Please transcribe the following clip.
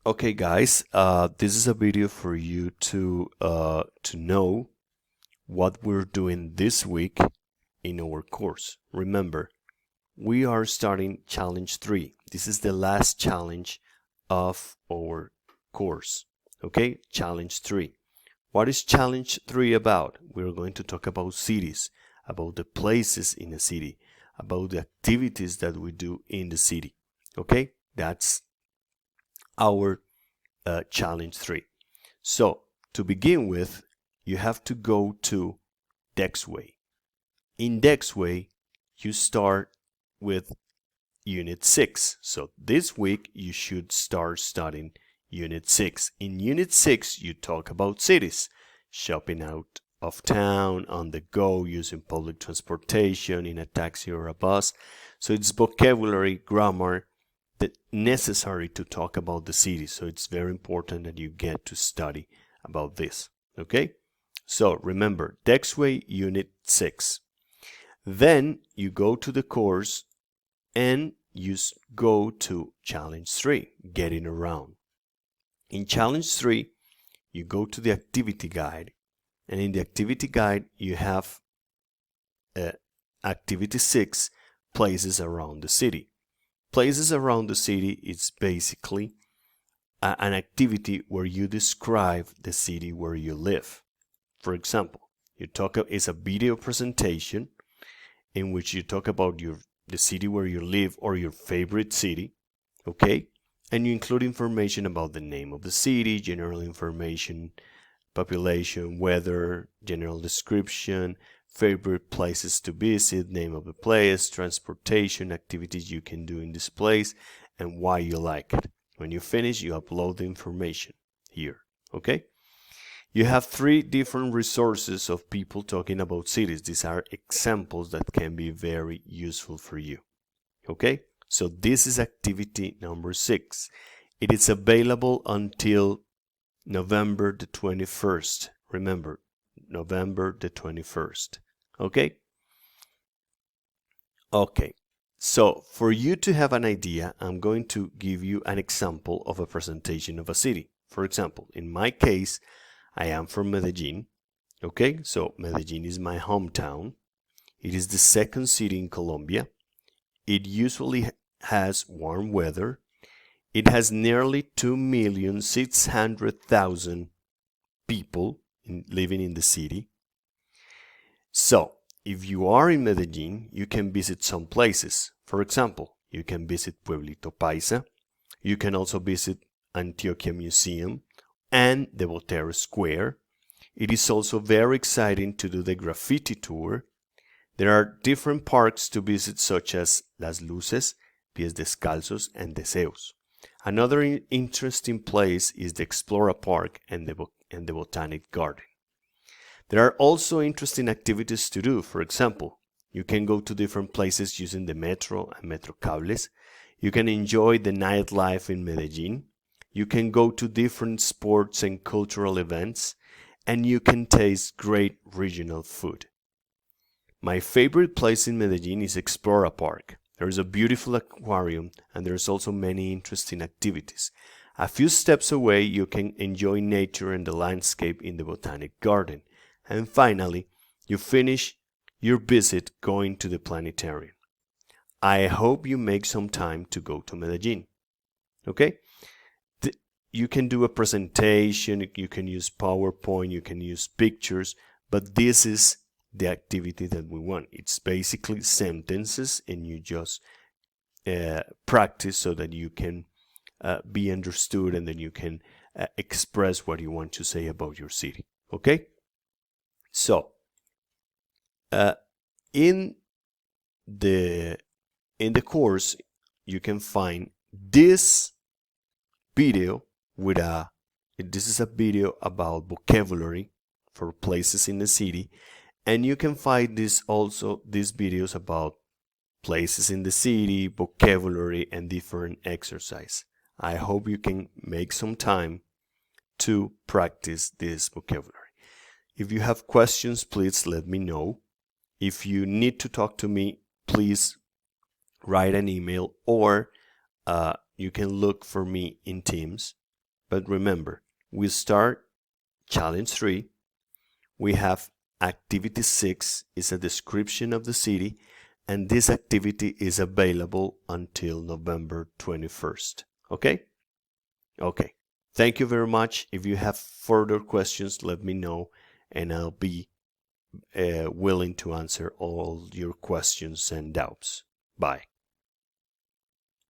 Okay, guys, this is a video for you to know what we're doing this week in our course. Remember, we are starting challenge 3. This is the last challenge of our course. Okay, challenge 3. What is challenge 3 about? We're going to talk about cities, about the places in a city, about the activities that we do in the city. Okay, that's our challenge 3. So to begin with, you have to go to Dexway. In Dexway, you start with Unit 6. So this week, you should start studying Unit 6. In Unit 6, you talk about cities, shopping out of town, on the go, using public transportation, in a taxi or a bus. So it's vocabulary, grammar, that necessary to talk about the city. So it's very important that you get to study about this. Okay? So remember, Dexway Unit 6. Then you go to the course and you go to Challenge 3, Getting Around. In Challenge 3, you go to the activity guide. And in the activity guide, you have Activity 6, Places Around the City. Places around the city is basically an activity where you describe the city where you live. For example, it's a video presentation in which you talk about the city where you live or your favorite city, okay? And you include information about the name of the city, general information, population, weather, general description, favorite places to visit, name of the place, transportation, activities you can do in this place, and why you like it. When you finish, you upload the information here, okay? You have 3 different resources of people talking about cities. These are examples that can be very useful for you, okay? So this is activity number 6. It is available until November the 21st. Remember, November the 21st. Okay? Okay. So, for you to have an idea, I'm going to give you an example of a presentation of a city. For example, in my case, I am from Medellin. Okay? So, Medellin is my hometown. It is the second city in Colombia. It usually has warm weather. It has nearly 2,600,000 people living in the city. So, if you are in Medellin, you can visit some places. For example, you can visit Pueblito Paisa. You can also visit Antioquia Museum and the Botero Square. It is also very exciting to do the graffiti tour. There are different parks to visit such as Las Luces, Pies Descalzos, and Deseos. Another interesting place is the Explora Park and the Botanic Garden. There are also interesting activities to do. For example, you can go to different places using the metro and Metrocables. You can enjoy the nightlife in Medellin. You can go to different sports and cultural events. And you can taste great regional food. My favorite place in Medellin is Explora Park. There is a beautiful aquarium and there's also many interesting activities. A few steps away, you can enjoy nature and the landscape in the Botanic Garden. And finally, you finish your visit going to the planetarium. I hope you make some time to go to Medellin. Okay? You can do a presentation, you can use PowerPoint, you can use pictures, but this is the activity that we want. It's basically sentences and you just practice so that you can be understood and then you can express what you want to say about your city. Okay? So, in the course, you can find this video this is a video about vocabulary for places in the city, and you can find these videos about places in the city, vocabulary, and different exercise. I hope you can make some time to practice this vocabulary. If you have questions, please let me know. If you need to talk to me, please write an email or you can look for me in Teams. But remember, we start challenge 3. We have activity 6 is a description of the city, and this activity is available until November 21st. Okay? Okay. Thank you very much. If you have further questions, let me know, and I'll be willing to answer all your questions and doubts. Bye.